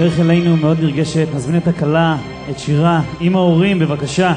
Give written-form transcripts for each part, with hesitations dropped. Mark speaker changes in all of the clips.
Speaker 1: בדרך אלינו מאוד נרגשת. נזמין את הכלה, את שירה, עם ההורים, בבקשה.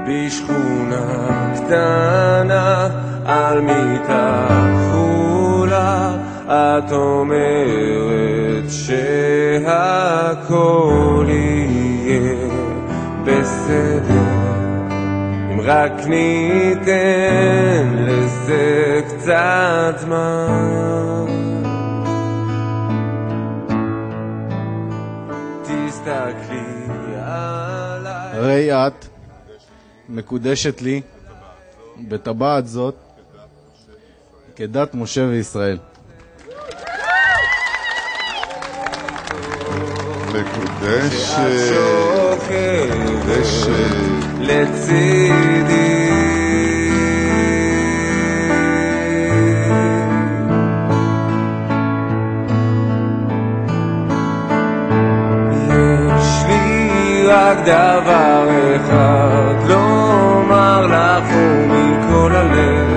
Speaker 2: בשכונה קטנה על מיטה חולה את אומרת שהכל יהיה בסדר אם רק ניתן לזה קצת זמן. תסתכלי עליי,
Speaker 3: הרי את מקודשת לי בטבעת זאת כדת משה וישראל.
Speaker 4: מקודשת
Speaker 2: לצידי, יש לי רק דבר אחד לומר לך ומכל הלב,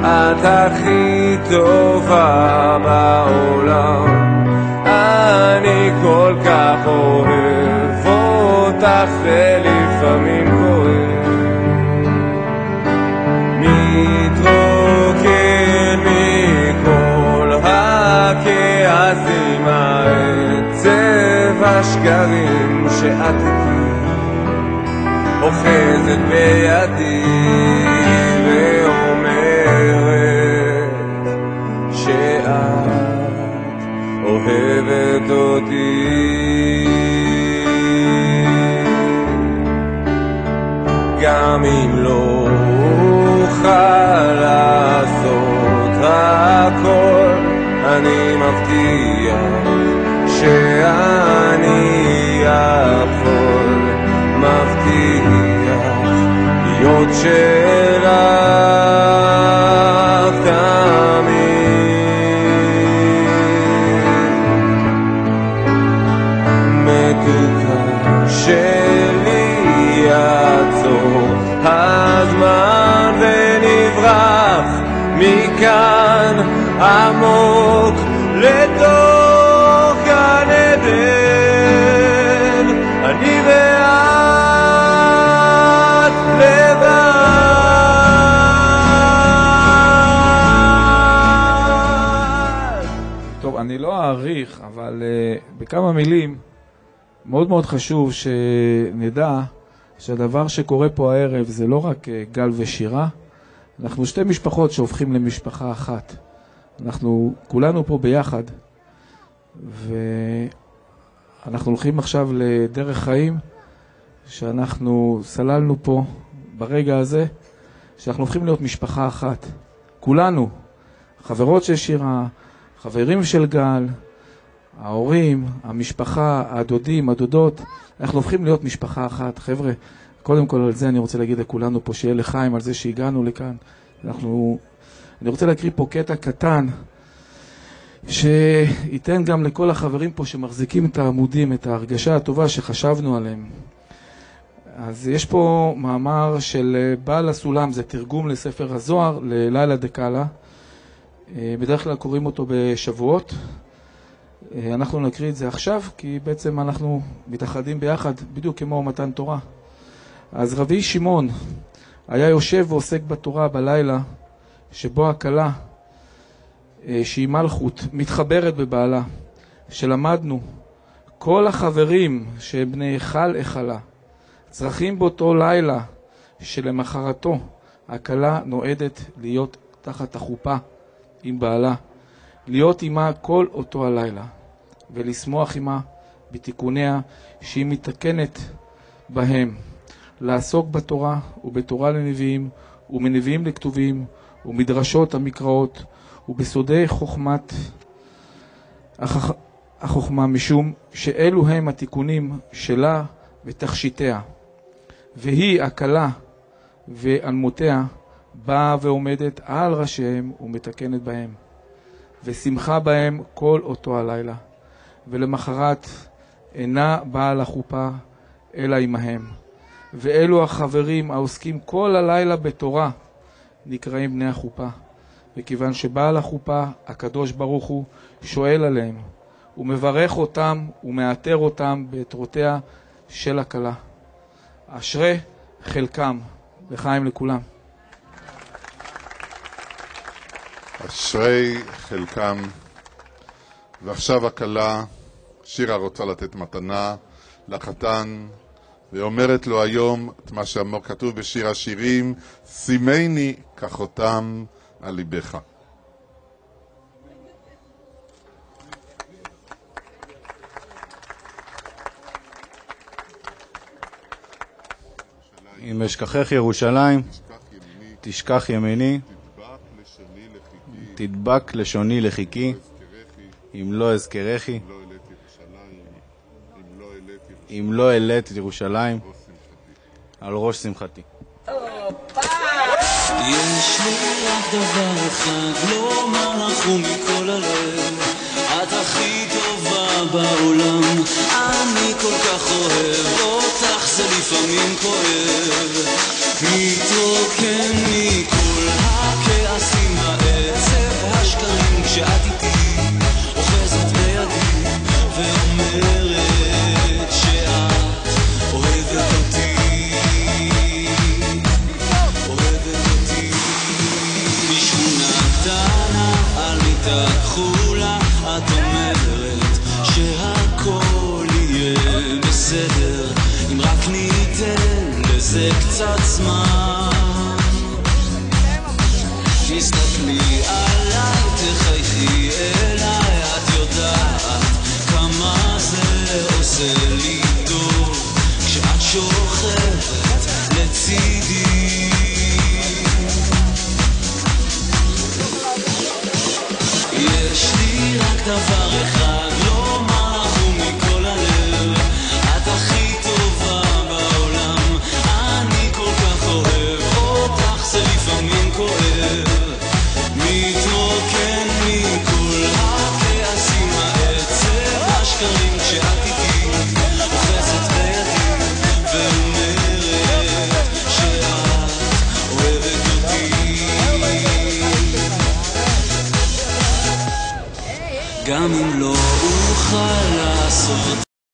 Speaker 2: את הכי טובה בעולם, אני כל כך אוהב אותך ולפעמים כואב, מתרוקן מכל הכעסים, העצב, השקרים שאת אוחזת בידי ואומרת שאת אוהבת אותי, גם אם לא אוכל לעשות הכל, אני מבטיח שאני יכול, מבטיח להיות שלך שלי, יעצור הזמן ונברח מכאן עמוק לתוך גן עדן, אני ואת לבד.
Speaker 5: טוב, אני לא אעריך, אבל בכמה מילים מאוד מאוד חשוב שנדע שהדבר שקורה פה הערב זה לא רק גל ושירה, אנחנו שתי משפחות שהופכים למשפחה אחת. אנחנו כולנו פה ביחד, ואנחנו הולכים עכשיו לדרך חיים שאנחנו סללנו פה ברגע הזה, שאנחנו הופכים להיות משפחה אחת. כולנו, חברות של שירה, חברים של גל, ההורים, המשפחה, הדודים, הדודות, אנחנו הופכים להיות משפחה אחת. חבר'ה, קודם כל על זה אני רוצה להגיד לכולנו פה שיהיה לחיים על זה שהגענו לכאן. אני רוצה להקריא פה קטע קטן שייתן גם לכל החברים פה שמחזיקים את העמודים, את ההרגשה הטובה שחשבנו עליהם. אז יש פה מאמר של בעל הסולם, זה תרגום לספר הזוהר, ללילה דקאלה. בדרך כלל קוראים אותו בשבועות. אנחנו נקריא את זה עכשיו, כי בעצם אנחנו מתאחדים ביחד, בדיוק כמו מתן תורה. אז רבי שמעון היה יושב ועוסק בתורה בלילה, שבו הכלה, שהיא מלכות, מתחברת בבעלה, שלמדנו, כל החברים שהם בני היכל היכלה, צריכים באותו לילה שלמחרתו הכלה נועדת להיות תחת החופה עם בעלה, להיות עמה כל אותו הלילה, ולשמוח עמה בתיקוניה שהיא מתקנת בהם, לעסוק בתורה ובתורה לנביאים ומנביאים לכתובים ומדרשות המקראות ובסודי חוכמת החוכמה, משום שאלו הם התיקונים שלה ותכשיטיה, והיא הכלה ואלמותיה באה ועומדת על ראשיהם ומתקנת בהם, ושמחה בהם כל אותו הלילה, ולמחרת אינה באה לחופה אלא עמהם. ואלו החברים העוסקים כל הלילה בתורה נקראים בני החופה, וכיוון שבעל החופה הקדוש ברוך הוא שואל עליהם ומברך אותם ומאתר אותם בעטרותיה של הכלה. אשרי חלקם, לחיים לכולם.
Speaker 4: אשרי חלקם. ועכשיו הכלה, שירה רוצה לתת מתנה לחתן, ואומרת לו היום את מה שכתוב בשיר השירים, שימני כחותם על ליבך.
Speaker 3: אם אשכחך ירושלים, תשכח ימיני, תדבק לשוני לחיקי, אם לא אזכרכי, אם לא אלת את ירושלים על ראש שמחתי.
Speaker 6: יש לי רק דבר אחד לומר לך ומכל הלב, את הכי טובה בעולם, אני כל כך אוהב אותך, זה לפעמים כואב, מתרוקן מכל הכעסים, העצב, השקרים, כשאת איתי אוחזת בידי ואומרת שאת אוהבת אותי, אוהבת אותי. בשכונה קטנה על מיטה כחולה את אומרת שהכל יהיה בסדר אם רק ניתן לזה קצת זמן. תסתכלי עליי, תחייכי אליי, את יודעת כמה זה עושה לי טוב כשאת שוכבת לצידי. יש לי רק דבר אחד לומר לך ומכל הלב, את הכי טובה בעולם, אני כל כך אוהב אותך, זה לפעמים כואב, מתרוקן מכל הכעסים, העצב, השקרים, כשאת איתי אוחזת בידי ואומרת שאת אוהבת אותי, גם אם לא אוכל לעשות